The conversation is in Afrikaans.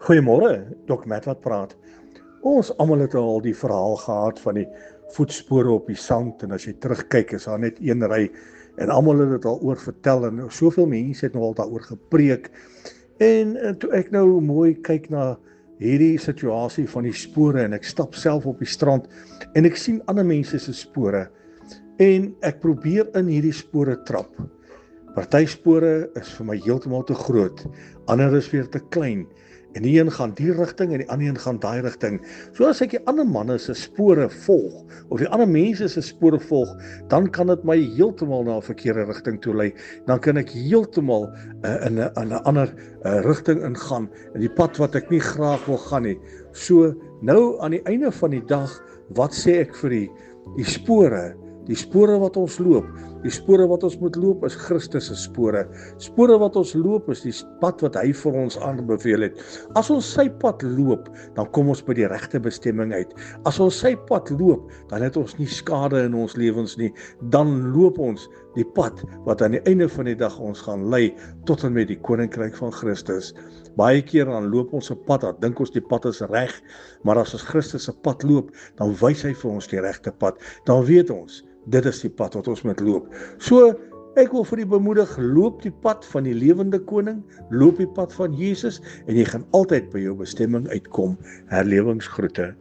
Goeiemôre, Dr. Matt wat praat. Ons almal het al die verhaal gehad van die voetspore op die sand en as jy terugkyk is daar net een ry en almal het dit al oor vertel en soveel mense het nou al daaroor gepreek. En toe ek nou mooi kyk na hierdie situasie van die spore en ek stap self op die strand en ek sien ander mense se spore en ek probeer in hierdie spore trap. Party spore is vir my heeltemal te groot, ander is weer te klein. En die een gaan die rigting en die ander een gaan daai rigting. So as ek die ander manne se spore volg of die ander mense se spore volg, dan kan dit my heeltemal na 'n verkeerde rigting toe lei. Dan kan ek heeltemal in 'n ander rigting ingaan, in die pad wat ek nie graag wil gaan nie. So nou aan die einde van die dag, wat sê ek vir die spore? Die spore wat ons loop, die spore wat ons moet loop is Christus se spore. Spore wat ons loop is die pad wat hy vir ons aanbeveel het. As ons sy pad loop, dan kom ons by die regte bestemming uit. As ons sy pad loop, dan het ons nie skade in ons lewens nie. Dan loop ons die pad wat aan die einde van die dag ons gaan lei tot en met die koninkryk van Christus. Baie keer dan loop ons 'n pad, dan dink ons die pad is reg, maar as ons Christus se pad loop, dan wys hy vir ons die regte pad. Dan weet ons dit is die pad wat ons moet loop. So, ek wil vir u bemoedig, loop die pad van die lewende koning, loop die pad van Jesus, en jy gaan altyd by jou bestemming uitkom. Herlewingsgroete.